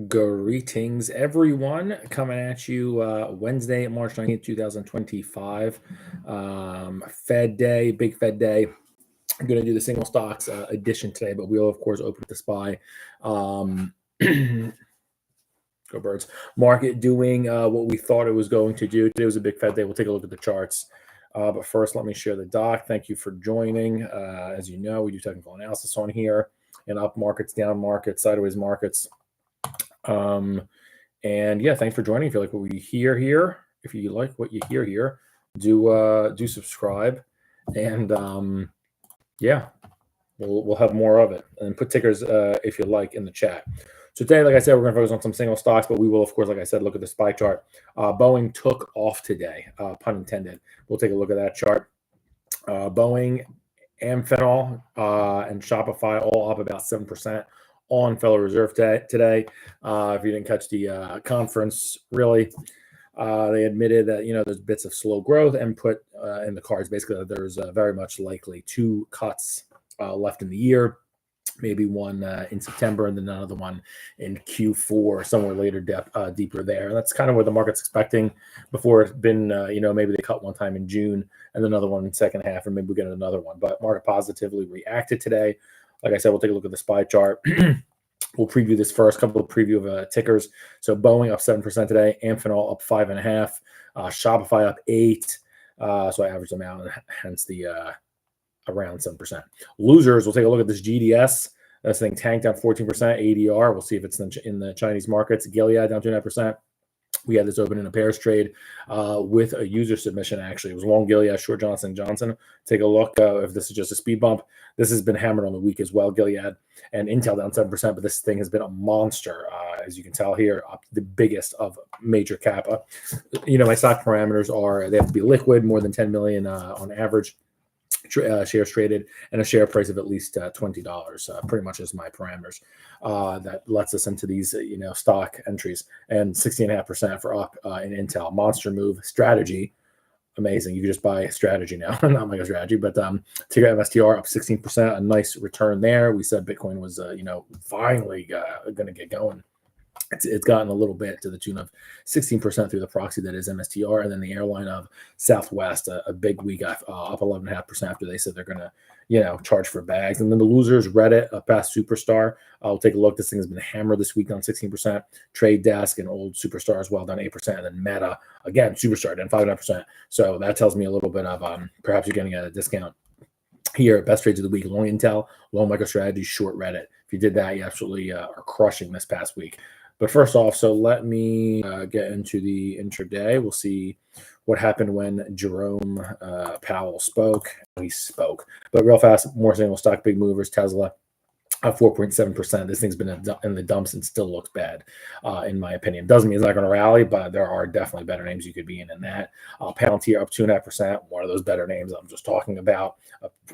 Greetings, everyone. Coming at you Wednesday, March 19th, 2025. Fed day, big Fed day. I'm going to do the single stocks edition today, but we'll, of course, open with the SPY. Go Birds. Market doing what we thought it was going to do. Today was a big Fed day. We'll take a look at the charts. But first, let me share the doc. Thank you for joining. As you know, we do technical analysis on here and up markets, down markets, sideways markets. And yeah, thanks for joining. If you like what we hear here, if you like what you hear here, do subscribe, and yeah, we'll have more of it. And put tickers if you like in the chat. So today, like I said, we're going to focus on some single stocks, but we will, of course, like I said, look at the SPY chart. Boeing took off today, pun intended. We'll take a look at that chart. Boeing, Amphenol, and Shopify all up about 7% on Federal Reserve today. If you didn't catch the conference, really, they admitted that, there's bits of slow growth and put in the cards, basically, that there's very much likely 2 cuts left in the year, maybe one in September and then another one in Q4, somewhere later deeper there. And that's kind of what the market's expecting before it's been, maybe they cut one time in June and another one in the second half, and maybe we get another one. But market positively reacted today. Like I said, we'll take a look at the SPY chart. We'll preview this first, couple of preview of tickers. So Boeing up 7% today, Amphenol up 5.5%, Shopify up 8%. So I averaged them out, and hence the around 7%. Losers, we'll take a look at this GDS. This thing tanked down 14%. ADR, we'll see if it's in the Chinese markets. Gilead down 2.5%. We had this open in a pairs trade with a user submission, actually. It was long Gilead, short Johnson & Johnson. Take a look if this is just a speed bump. This has been hammered on the week as well, Gilead. And Intel down 7%, but this thing has been a monster, as you can tell here, the biggest of major kappa. My stock parameters are, they have to be liquid, more than 10 million on average. Shares traded, and a share price of at least $20, pretty much as my parameters. That lets us into these, stock entries, and 16.5% for up in Intel. Monster move. Strategy, amazing. You can just buy strategy now, not like a strategy, but ticker MSTR up 16%. A nice return there. We said Bitcoin was, finally going to get going. It's gotten a little bit to the tune of 16% through the proxy that is MSTR, and then the airline of Southwest, a big week up 11.5% after they said they're going to, charge for bags. And then the losers, Reddit, a past superstar. I'll take a look. This thing has been hammered this week, down 16%. Trade Desk, an old superstar as well, down 8%. And then Meta, again, superstar, down 5.5%. So that tells me a little bit of perhaps you're getting a discount here. Best trades of the week: long Intel, long MicroStrategy, short Reddit. If you did that, you absolutely are crushing this past week. But first off, so let me get into the intraday. We'll see what happened when Jerome Powell spoke. He spoke. But real fast, more single stock, big movers. Tesla, 4.7%. This thing's been in the dumps and still looks bad, in my opinion. Doesn't mean it's not going to rally, but there are definitely better names you could be in that. Palantir up 2.5%. One of those better names I'm just talking about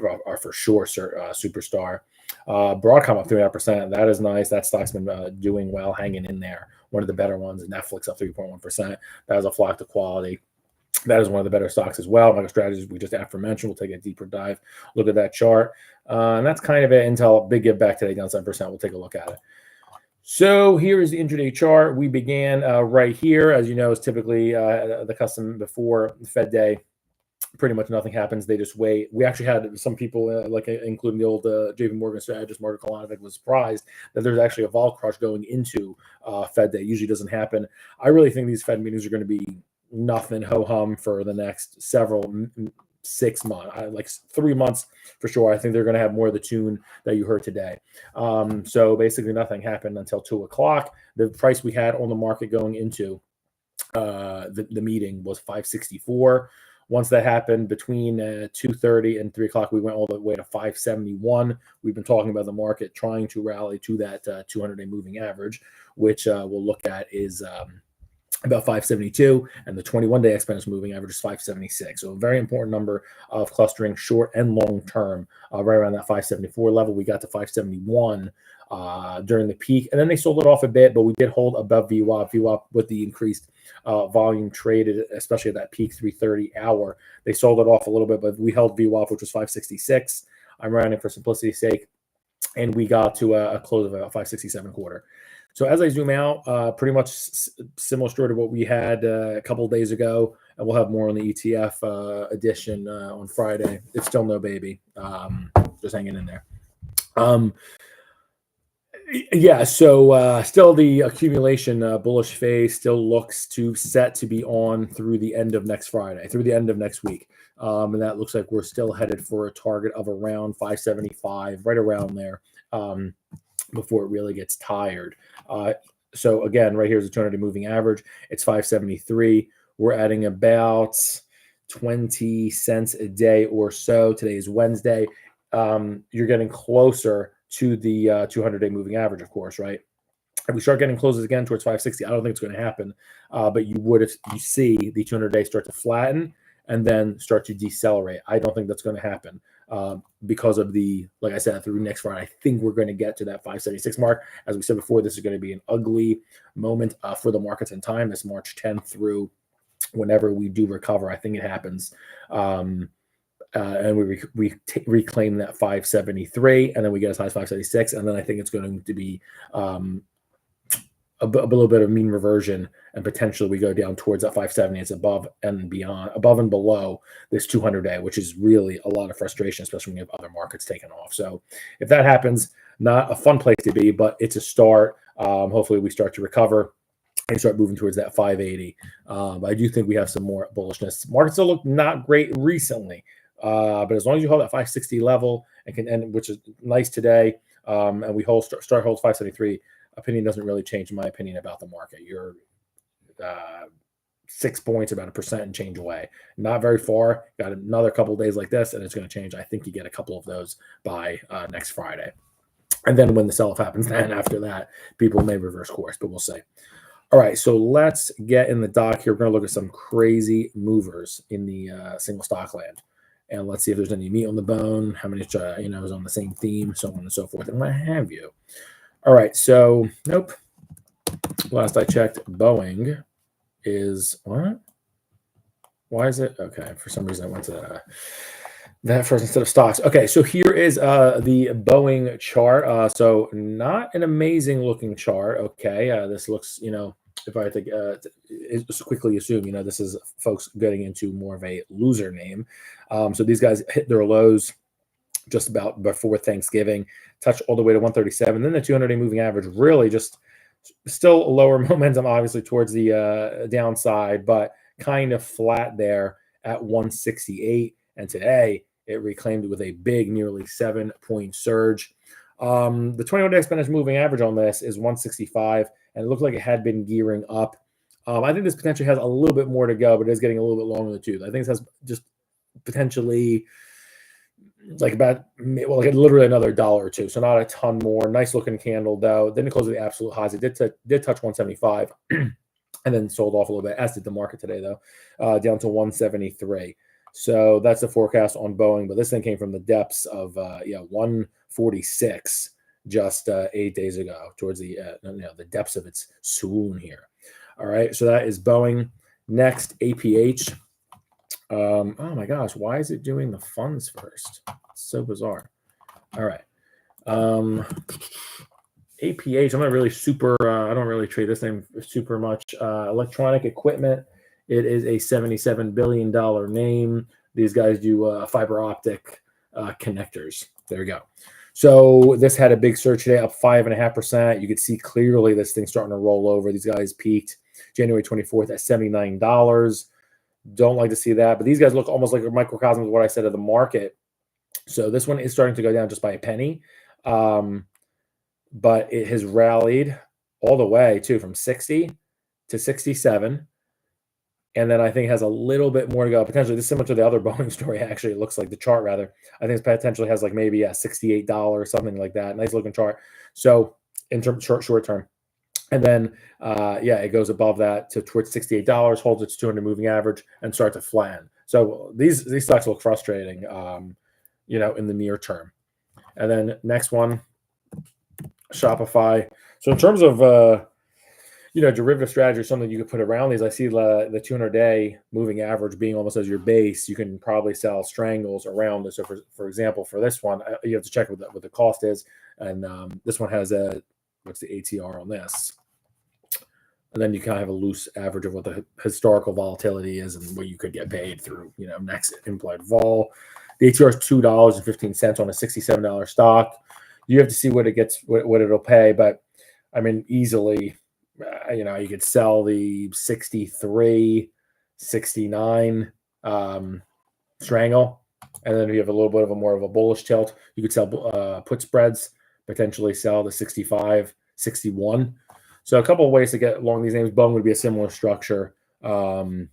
are for sure superstar. Broadcom up 3.5%. That is nice. That stock's been doing well, hanging in there. One of the better ones. Netflix up 3.1%. That is a flock to quality. That is one of the better stocks as well. MicroStrategy, we just aforementioned. We'll take a deeper dive. Look at that chart. And that's kind of it. Intel, big give back today, down 7%. We'll take a look at it. So here is the intraday chart. We began right here. As you know, is typically the custom before the Fed day. Pretty much nothing happens. They just wait. We actually had some people, including the old JP Morgan strategist, Mark Kalanovic, was surprised that there's actually a vol crush going into Fed day. Usually doesn't happen. I really think these Fed meetings are going to be nothing ho-hum for the next 6 months, like 3 months for sure. I think they're going to have more of the tune that you heard today. So basically nothing happened until 2 o'clock. The price we had on the market going into the meeting was 564. Once that happened, between 2:30 and 3 o'clock, we went all the way to 571. We've been talking about the market trying to rally to that 200-day moving average, which we'll look at is about 572, and the 21-day exponential moving average is 576. So a very important number of clustering short and long term, right around that 574 level. We got to 571 during the peak, and then they sold it off a bit, but we did hold above VWAP. VWAP with the increased volume traded, especially at that peak 3:30 hour. They sold it off a little bit, but we held VWAP, which was 566. I'm rounding for simplicity's sake, and we got to a close of about 567.25. So as I zoom out, pretty much similar story to what we had a couple of days ago, and we'll have more on the ETF edition on Friday. It's still no baby, just hanging in there. Yeah, so still the accumulation bullish phase still looks set to be on through the end of next Friday, through the end of next week. And that looks like we're still headed for a target of around 575, right around there, before it really gets tired. So again, right here is a 200-day moving average. It's 573. We're adding about 20 cents a day or so. Today is Wednesday. You're getting closer to the 200-day moving average, of course, right? If we start getting closes again towards 560, I don't think it's going to happen. But you would, if you see the 200-day start to flatten and then start to decelerate. I don't think that's going to happen because of like I said, through next Friday. I think we're going to get to that 576 mark. As we said before, this is going to be an ugly moment for the markets in time, this March 10th through whenever we do recover. I think it happens. And we reclaim that 573, and then we get as high as 576, and then I think it's going to be a little bit of mean reversion, and potentially we go down towards that 570. It's above and below this 200-day, which is really a lot of frustration, especially when you have other markets taking off. So if that happens, not a fun place to be, but it's a start. Hopefully we start to recover and start moving towards that 580. But I do think we have some more bullishness. Markets still look not great recently. But as long as you hold that 560 level and which is nice today, and we start hold 573, opinion doesn't really change in my opinion about the market. You're 6 points, about 1% and change away. Not very far. Got another couple of days like this, and it's going to change. I think you get a couple of those by next Friday. And then when the sell-off happens, then after that, people may reverse course, but we'll see. All right, so let's get in the dock here. We're going to look at some crazy movers in the single stock land. And let's see if there's any meat on the bone, how many, is on the same theme, so on and so forth, and what have you. All right, so, nope. Last I checked, Boeing is, what? Why is it? Okay, for some reason I went to that first instead of stocks. Okay, so here is the Boeing chart. So not an amazing looking chart, okay. This looks, if I think quickly assume, this is folks getting into more of a loser name. So these guys hit their lows just about before Thanksgiving, touch all the way to 137. Then the 200-day moving average really just still lower momentum, obviously, towards the downside, but kind of flat there at 168. And today it reclaimed with a big, nearly 7-point surge. The 21-day exponential moving average on this is 165, and it looked like it had been gearing up. I think this potentially has a little bit more to go, but it is getting a little bit long in the tooth. I think this has just potentially like literally another dollar or two, so not a ton more. Nice looking candle though. Then it closed with the absolute highs. It did touch 175, and then sold off a little bit, as did the market today though, down to 173. So that's the forecast on Boeing, but this thing came from the depths of 146 just 8 days ago, towards the depths of its swoon here. All right, so that is Boeing. Next, APH. Oh my gosh, why is it doing the funds first? It's so bizarre. All right. APH, I'm not really super, I don't really trade this thing super much. Electronic equipment. It is a $77 billion name. These guys do fiber optic connectors. There we go. So this had a big surge today, up 5.5%. You could see clearly this thing's starting to roll over. These guys peaked January 24th at $79. Don't like to see that, but these guys look almost like a microcosm of what I said of the market. So this one is starting to go down just by a penny, but it has rallied all the way too, from 60 to 67. And then I think it has a little bit more to go. Potentially, this is similar to the other Boeing story. Actually, it looks like the chart rather. I think it potentially has like maybe $68, something like that. Nice looking chart. So in terms short term, and then it goes above that to towards $68, holds its 200 moving average, and starts to flatten. So these stocks look frustrating, in the near term. And then next one, Shopify. So in terms of derivative strategy, something you could put around these. I see the 200-day moving average being almost as your base. You can probably sell strangles around this. So for example, for this one, you have to check what the cost is. And this one has a what's the ATR on this. And then you kind of have a loose average of what the historical volatility is and what you could get paid through, next implied vol. The ATR is $2.15 on a $67 stock. You have to see what it gets, what it'll pay. But I mean, easily, you could sell the 63, 69 strangle. And then if you have a little bit of more of a bullish tilt, you could sell put spreads, potentially sell the 65, 61. So a couple of ways to get along these names. Boeing would be a similar structure, and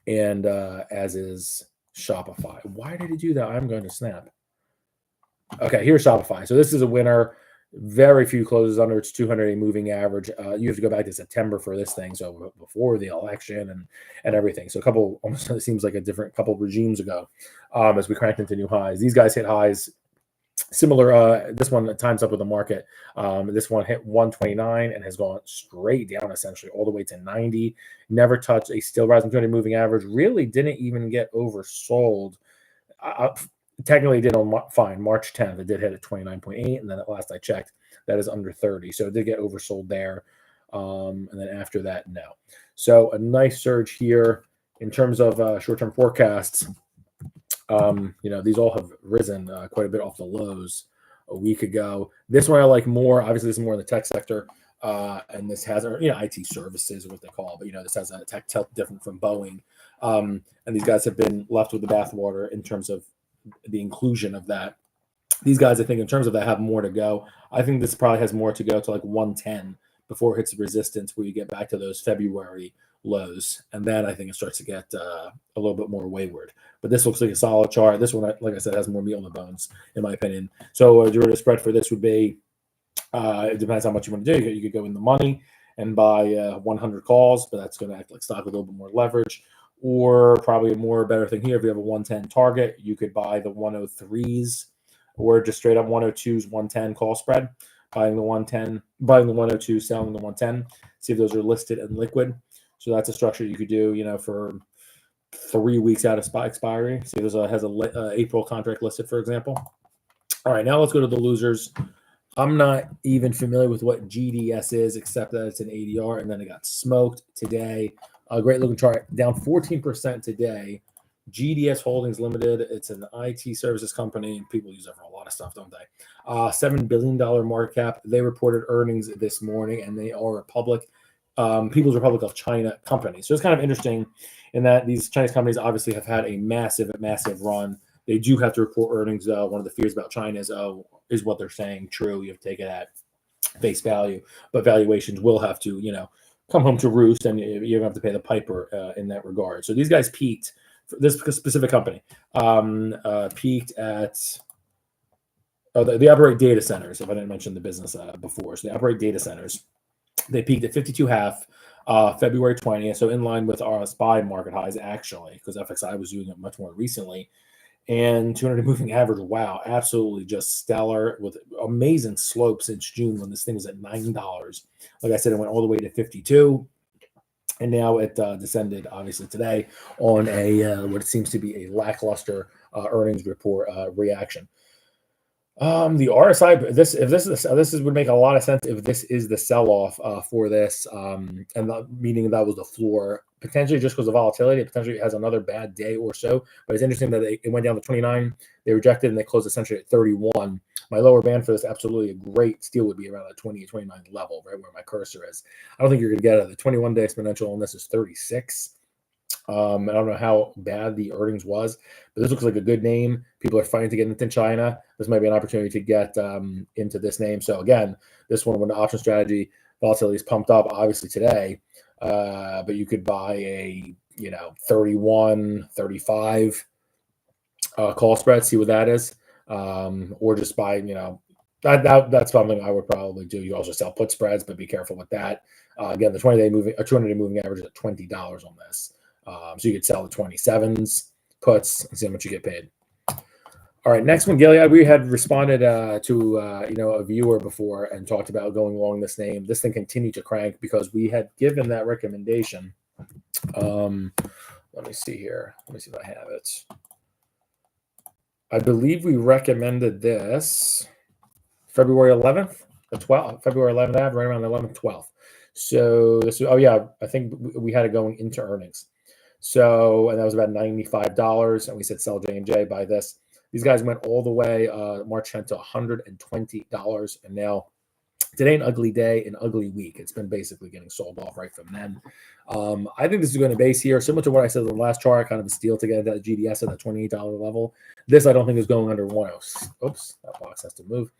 as is Shopify. Why did it do that? I'm going to snap. Okay, here's Shopify. So this is a winner. Very few closes under its 200-day moving average. You have to go back to September for this thing, so before the election and everything. So almost it seems like a different couple of regimes ago, as we cranked into new highs. These guys hit highs similar. This one times up with the market. This one hit 129 and has gone straight down essentially all the way to 90. Never touched a still rising 200 moving average. Really didn't even get oversold. Technically did on fine. March 10th, it did hit at 29.8, and then at last I checked, that is under 30. So it did get oversold there. And then after that, no. So a nice surge here in terms of short-term forecasts. These all have risen quite a bit off the lows a week ago. This one I like more. Obviously, this is more in the tech sector, and this has, IT services, what they call it. But this has a tech tilt different from Boeing, and these guys have been left with the bathwater in terms of the inclusion of that. These guys, I think, in terms of that, have more to go. I think this probably has more to go to like 110 before it hits resistance, where you get back to those February lows, and then I think it starts to get a little bit more wayward. But this looks like a solid chart. This one, like I said, has more meat on the bones, in my opinion. So a derivative spread for this would be, it depends how much you want to do. You could go in the money and buy 100 calls, but that's going to act like stock with a little bit more leverage. Or probably a better thing here, if you have a 110 target, you could buy the 103s or just straight up 102s, 110 call spread, buying the 110, buying the 102, selling the 110, see if those are listed and liquid. So that's a structure you could do, for 3 weeks out of expiry. See if has a April contract listed, for example. All right, now let's go to the losers. I'm not even familiar with what GDS is, except that it's an ADR, and then it got smoked today. A great looking chart, down 14% today. Gds Holdings Ltd. It's an IT services company, and people use it for a lot of stuff, don't they? $7 billion market cap. They reported earnings this morning, and they are a public, People's Republic of China company. So it's kind of interesting in that these Chinese companies obviously have had a massive, massive run. They do have to report earnings, though. One of the fears about China is what they're saying true? You have to take it at face value, but valuations will have to, come home to roost, and you're going to have to pay the piper in that regard. So these guys peaked, for this specific company, peaked at they operate data centers, if I didn't mention the business before. So they operate data centers. They peaked at 52.5 February 20th, so in line with our SPY market highs, actually, because FXI was doing it much more recently. And 200 moving average, wow, absolutely just stellar, with amazing slope since June when this thing was at $9. Like I said, it went all the way to 52, and now it descended, obviously, today on a what seems to be a lackluster earnings report reaction. The RSI, this would make a lot of sense if this is the sell-off for this, and meaning that was the floor, potentially just because of volatility. It potentially has another bad day or so, but it's interesting that it went down to 29. They rejected, and they closed essentially at 31. My lower band for this, absolutely a great steal, would be around the 28, 29 level, right where my cursor is. I don't think you're going to get it. The 21-day exponential on this is 36. I don't know how bad the earnings was, but this looks like a good name. People are fighting to get into China. This might be an opportunity to get into this name. So again, this one, when the option strategy volatility is pumped up, obviously today, but you could buy a 31, 35 call spread, see what that is, or just buy that's something I would probably do. You also sell put spreads, but be careful with that. Again, the 20-day moving, 200-day moving average is at $20 on this. So you could sell the 27s puts and see how much you get paid. All right, next one, Gilead. We had responded to a viewer before and talked about going along this name. This thing continued to crank because we had given that recommendation. Let me see here. Let me see if I have it. I believe we recommended this February 11th. the 12th, February 11th, right around the 11th, 12th. So this, oh yeah, I think we had it going into earnings. So, and that was about $95. And we said sell J&J, buy this. These guys went all the way March 10th to $120. And now today, an ugly day, an ugly week. It's been basically getting sold off right from then. I think this is going to base here, similar to what I said in the last chart, kind of a steal to get that GDS at that $28 level. This I don't think is going under 106. Oops, that box has to move.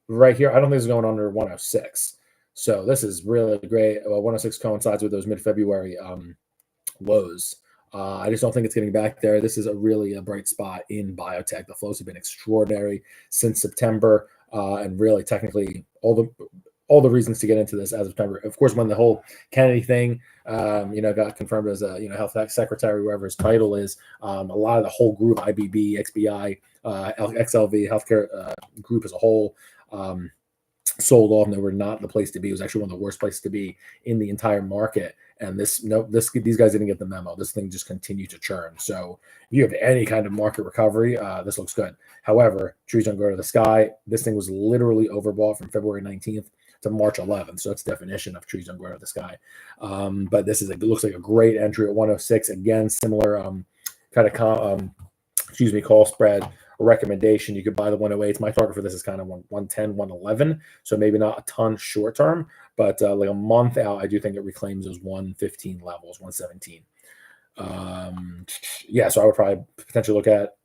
Right here, I don't think it's going under 106. So this is really great. 106 coincides with those mid-February lows. I just don't think it's getting back there. This is a bright spot in biotech. The flows have been extraordinary since September, and really technically all the reasons to get into this as of September. Of course, when the whole Kennedy thing, got confirmed as a health secretary, whoever his title is, a lot of the whole group, IBB, XBI, XLV, healthcare group as a whole, sold off, and they were not the place to be. It was actually one of the worst places to be in the entire market. And these guys didn't get the memo. This thing just continued to churn. So if you have any kind of market recovery, this looks good. However, trees don't go to the sky. This thing was literally overbought from February 19th to March 11th. So that's definition of trees don't go to the sky. But this it looks like a great entry at 106. Again, similar call spread recommendation. You could buy the 108s. My target for this is kind of 110, 111. So maybe not a ton short term, but like a month out, I do think it reclaims those 115 levels, 117. So I would probably potentially look at.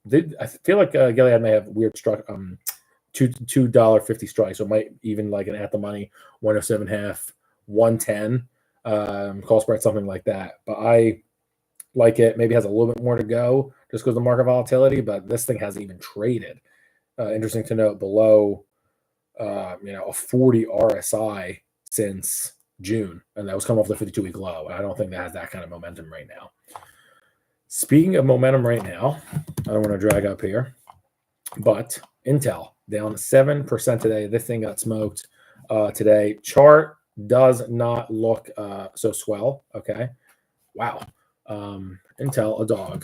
I feel like Gilead may have weird $2.50 strike, so it might even like an at the money 107.5, 110 call spread, something like that. But I like it. Maybe has a little bit more to go just because of the market volatility, but this thing hasn't even traded. Interesting to note, below a 40 RSI since June, and that was coming off the 52-week low. I don't think that has that kind of momentum right now. Speaking of momentum right now, I don't want to drag up here, but Intel down 7% today. This thing got smoked today. Chart does not look so swell. Okay. Wow. Intel, a dog.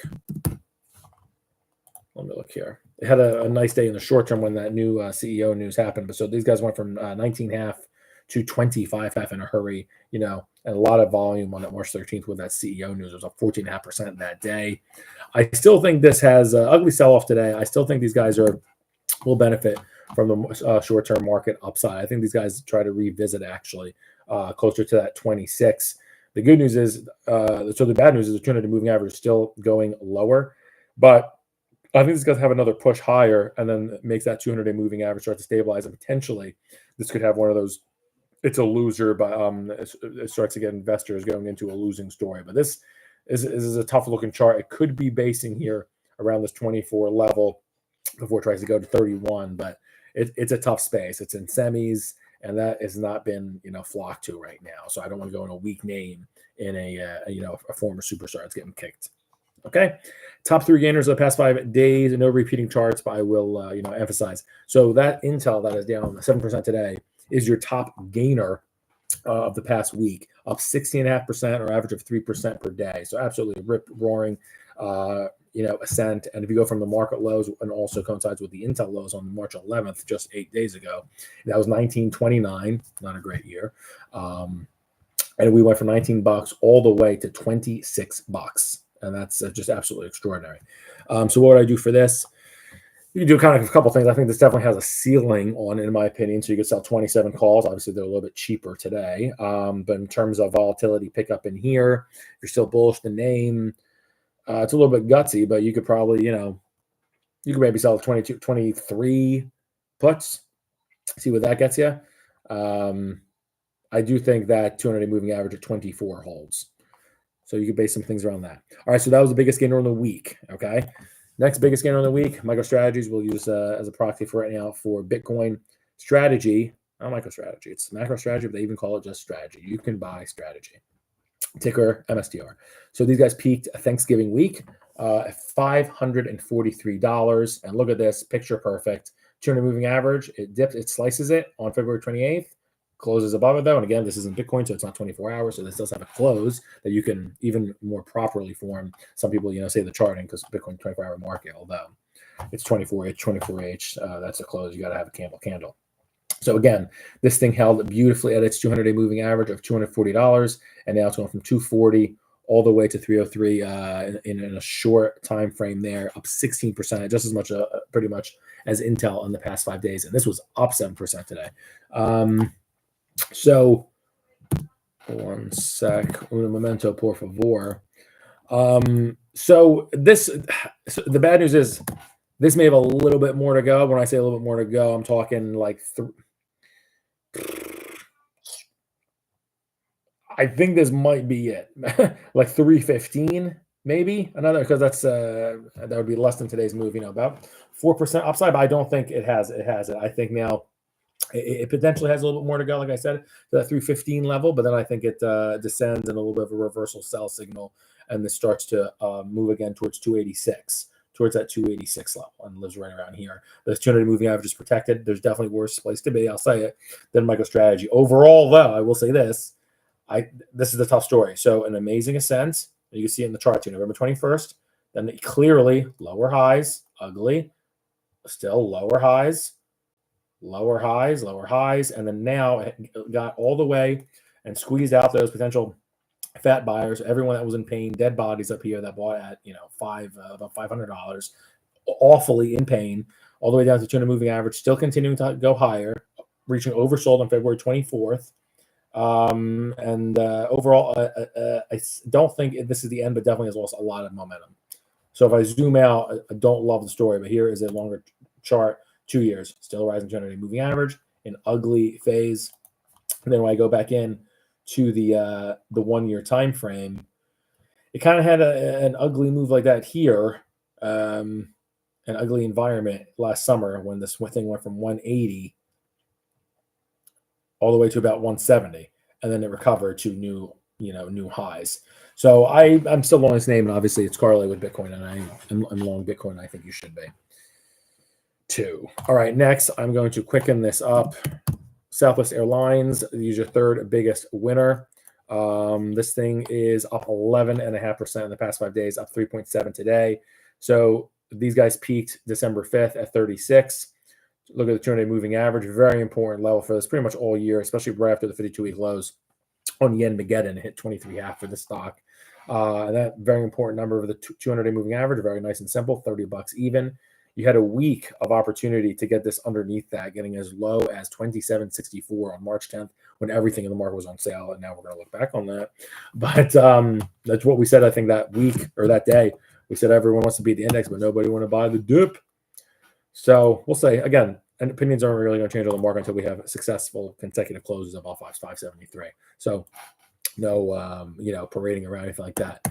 Let me look here. They had a nice day in the short term when that new CEO news happened. But so these guys went from 19.5 to 25.5 in a hurry, and a lot of volume on that March 13th with that CEO news. It was up 14.5% that day. I still think this has an ugly sell-off today. I still think these guys will benefit from the short-term market upside. I think these guys try to revisit actually closer to that 26. The good news is, the bad news is the 200 moving average is still going lower, but I think these guys have another push higher, and then it makes that 200-day moving average start to stabilize, and potentially this could have one of those. It's a loser, but it starts to get investors going into a losing story. But this is a tough-looking chart. It could be basing here around this 24 level before it tries to go to 31, but it's a tough space. It's in semis, and that has not been flocked to right now. So I don't want to go in a weak name in a former superstar that's getting kicked. Okay, top three gainers of the past 5 days. No repeating charts, but I will emphasize. So that Intel that is down 7% today is your top gainer of the past week, up 16.5% or average of 3% per day. So absolutely rip roaring, ascent. And if you go from the market lows, and also coincides with the Intel lows on March 11th, just 8 days ago, that was 1929. Not a great year. And we went from $19 all the way to $26. And that's just absolutely extraordinary. So what would I do for this? You can do kind of a couple things. I think this definitely has a ceiling on it, in my opinion. So you could sell 27 calls. Obviously, they're a little bit cheaper today. But in terms of volatility pickup in here, if you're still bullish the name, it's a little bit gutsy, but you could probably, you could maybe sell 22, 23 puts, see what that gets you. I do think that 200-day moving average at 24 holds. So you could base some things around that. All right, so that was the biggest gainer on the week, okay? Next biggest gainer on the week, MicroStrategies. We'll use as a proxy for right now for Bitcoin strategy. Not MicroStrategy. It's MacroStrategy, but they even call it just strategy. You can buy strategy. Ticker MSTR. So these guys peaked Thanksgiving week at $543. And look at this, picture perfect. 200 moving average. It dips, it slices it on February 28th. Closes above it though, and again, this isn't Bitcoin, so it's not 24 hours. So this does have a close that you can even more properly form. Some people, say the charting because Bitcoin 24-hour market, although it's 24H, 24H. That's a close. You got to have a candle. So again, this thing held beautifully at its 200-day moving average of $240, and now it's going from 240 all the way to 303 in a short time frame there, up 16%, just as much, pretty much, as Intel in the past 5 days, and this was up 7% today. So, one sec, un momento, por favor. So the bad news is this may have a little bit more to go. When I say a little bit more to go, I'm talking like I think this might be it. Like 315, maybe another, because that would be less than today's move, about 4% upside, but I don't think it has it. I think now it potentially has a little bit more to go, like I said, to that 315 level, but then I think it descends in a little bit of a reversal sell signal, and this starts to move again towards 286, towards that 286 level, and lives right around here. The 200 moving average is protected. There's definitely worse place to be, I'll say it, than MicroStrategy. Overall, though, I will say this. This is a tough story. So an amazing ascent. You can see it in the chart too, November 21st. Then clearly lower highs, ugly, still lower highs, lower highs, lower highs, and then now it got all the way and squeezed out those potential fat buyers, everyone that was in pain, dead bodies up here that bought at about $500, awfully in pain, all the way down to 200 moving average, still continuing to go higher, reaching oversold on February 24th. Overall, I don't think this is the end, but definitely has lost a lot of momentum. So if I zoom out, I don't love the story, but here is a longer chart, 2 years, still rising 200-day moving average, an ugly phase. And then when I go back in to the 1 year time frame, it kind of had an ugly move like that here, an ugly environment last summer when this thing went from 180 all the way to about 170, and then it recovered to new highs. So I'm still long this name, and obviously it's correlated with Bitcoin, and I'm long Bitcoin, and I think you should be too. All right, next I'm going to quicken this up. Southwest Airlines, use your third biggest winner. This thing is up 11.5% in the past 5 days, up 3.7 today. So these guys peaked December 5th at 36. Look at the 200-day moving average, very important level for this pretty much all year, especially right after the 52-week lows on Yen-Mageddon. It hit 23.5 for the stock. And that very important number of the 200-day moving average, very nice and simple, $30 even. You had a week of opportunity to get this underneath that, getting as low as 27.64 on March 10th when everything in the market was on sale. And now we're going to look back on that. But that's what we said, I think, that week or that day. We said everyone wants to beat the index, but nobody want to buy the dip. So we'll say, again, and opinions aren't really going to change on the market until we have successful consecutive closes of all 573. So no, parading around, anything like that.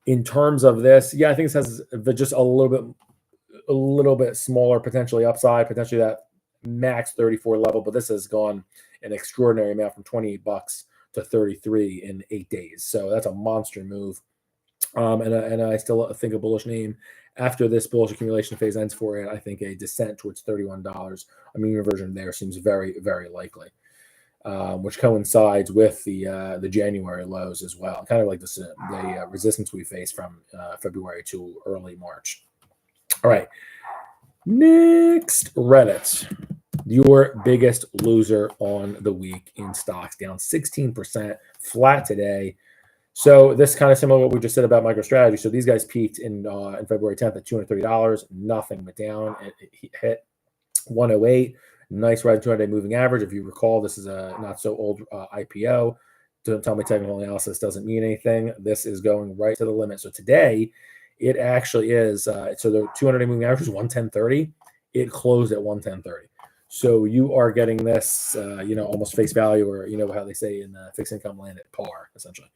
In terms of this, I think this has just a little bit smaller, potentially upside, potentially that max 34 level, but this has gone an extraordinary amount from $28 to 33 in 8 days. So that's a monster move. And I still think a bullish name after this bullish accumulation phase ends for it. I think a descent towards $31, a mean reversion there seems very, very likely, which coincides with the January lows as well, kind of like the resistance we faced from February to early March. All right, next, Reddit, your biggest loser on the week in stocks, down 16%, flat today. So this is kind of similar to what we just said about MicroStrategy. So these guys peaked in February 10th at $230, nothing but down. It hit 108, nice red 200-day moving average. If you recall, this is a not so old IPO. Don't tell me technical analysis doesn't mean anything. This is going right to the limit. So today, it actually is. So the 200-day moving average is 110.30. It closed at 110.30. So you are getting this, almost face value, or how they say in fixed income land, at par, essentially.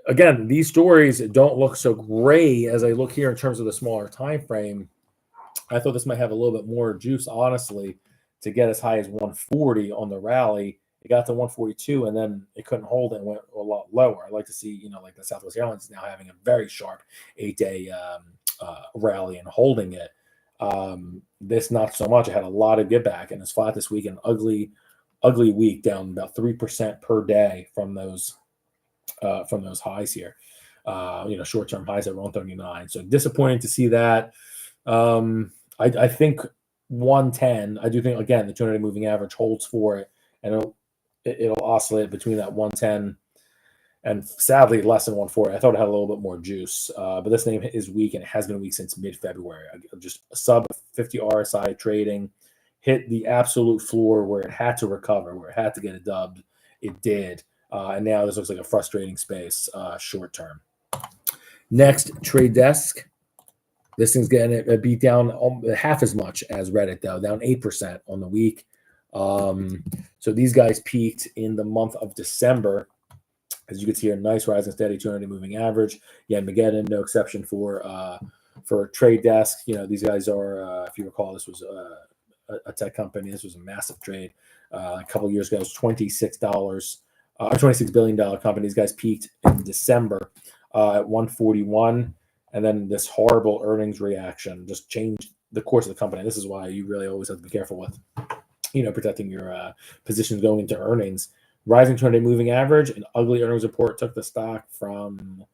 Again, these stories don't look so gray as I look here in terms of the smaller time frame. I thought this might have a little bit more juice, honestly, to get as high as 140 on the rally. It got to 142, and then it couldn't hold it and went a lot lower. I'd like to see, like the Southwest Airlines is now having a very sharp 8-day rally and holding it. This not so much. It had a lot of give back, and it's flat this week. An ugly week, down about 3% per day from those highs here. Short-term highs at 139. So disappointing to see that. I think 110. I do think, again, the 200-day moving average holds for it, and it'll oscillate between that 110 and sadly less than 140. I thought it had a little bit more juice, but this name is weak, and it has been weak since mid-February. Just sub 50 RSI trading, hit the absolute floor where it had to recover, where it had to get it dubbed. It did, and now this looks like a frustrating space short term. Next, Trade Desk. This thing's getting a beat down half as much as Reddit, though, down 8% on the week. So these guys peaked in the month of December. As you can see, a nice rise and steady 200-day moving average. Yeah, Mageddon, no exception for Trade Desk. You know, these guys are, if you recall, this was a tech company. This was a massive trade a couple of years ago. It was $26 billion company. These guys peaked in December at 141. And then this horrible earnings reaction just changed the course of the company. This is why you really always have to be careful with, protecting your positions going into earnings. Rising 200-day moving average, an ugly earnings report took the stock from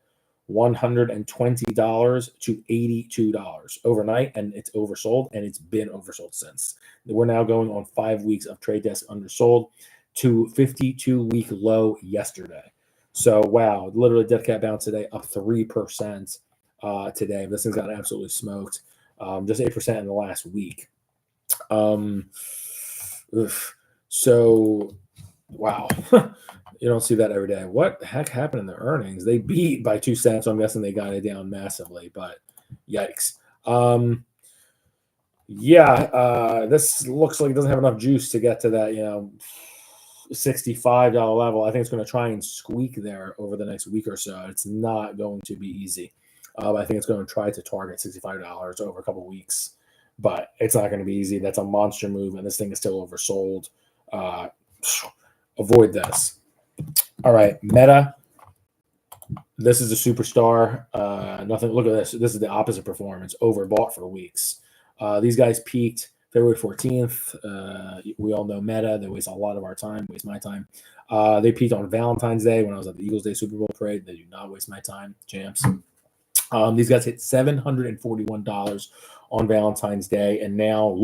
$120 to $82 overnight, and it's oversold, and it's been oversold since. We're now going on 5 weeks of Trade Desk undersold to 52-week low yesterday. So, wow, literally dead cat bounce today, up 3%. Today. This thing's got absolutely smoked. Just 8% in the last week. So, wow. You don't see that every day. What the heck happened in the earnings? They beat by 2 cents, so I'm guessing they got it down massively, but yikes. This looks like it doesn't have enough juice to get to that, $65 level. I think it's going to try and squeak there over the next week or so. It's not going to be easy. I think it's going to try to target $65 over a couple of weeks, but it's not going to be easy. That's a monster move, and this thing is still oversold. Avoid this. All right, Meta. This is a superstar. Nothing. Look at this. This is the opposite performance. Overbought for weeks. These guys peaked February 14th. We all know Meta. They waste a lot of our time. Waste my time. They peaked on Valentine's Day when I was at the Eagles Day Super Bowl parade. They do not waste my time, champs. These guys hit $741 on Valentine's Day, and now,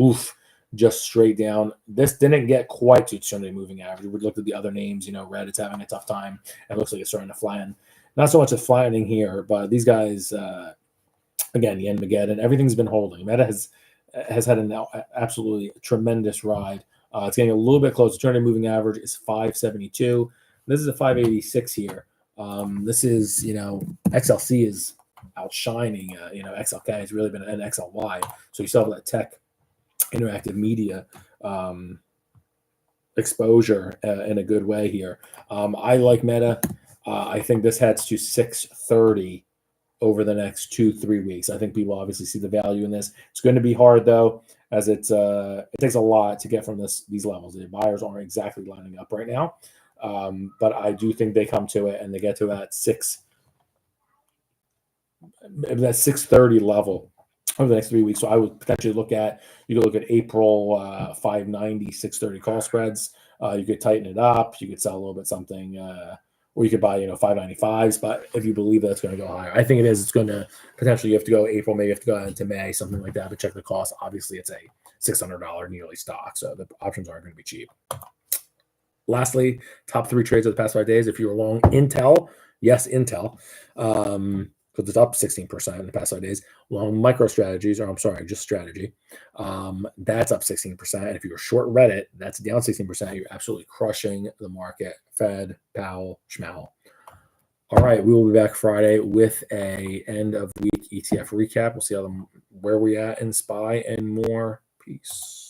just straight down. This didn't get quite to 200-day moving average. We looked at the other names. Reddit's having a tough time. It looks like it's starting to flatten. Not so much a flattening here, but these guys, again, the Mageddon, everything's been holding. Meta has had an absolutely tremendous ride. It's getting a little bit closer. 200-day moving average is 572. This is a 586 here. This is, XLC is outshining, XLK has really been an XLY. So you still have that tech interactive media exposure in a good way here. I like Meta. I think this heads to 630 over the next 2-3 weeks. I think people obviously see the value in this. It's going to be hard though, as it takes a lot to get from these levels. The buyers aren't exactly lining up right now, but I do think they come to it and they get to that 630 level over the next 3 weeks. So I would potentially look at April 590, 630 call spreads. You could tighten it up. You could sell a little bit something, or you could buy 595s. But if you believe that it's going to go higher, I think it is. It's going to potentially, you have to go April, maybe you have to go into May, something like that. But check the cost. Obviously, it's a $600 nearly stock, so the options aren't going to be cheap. Lastly, top 3 trades of the past 5 days. If you were long Intel, yes, Intel. Because it's up 16% in the past 5 days. Long MicroStrategies, just strategy. That's up 16%. And if you're short Reddit, that's down 16%. You're absolutely crushing the market. Fed, Powell, Schmowell. All right, we will be back Friday with a end of week ETF recap. We'll see where we're at in SPY and more. Peace.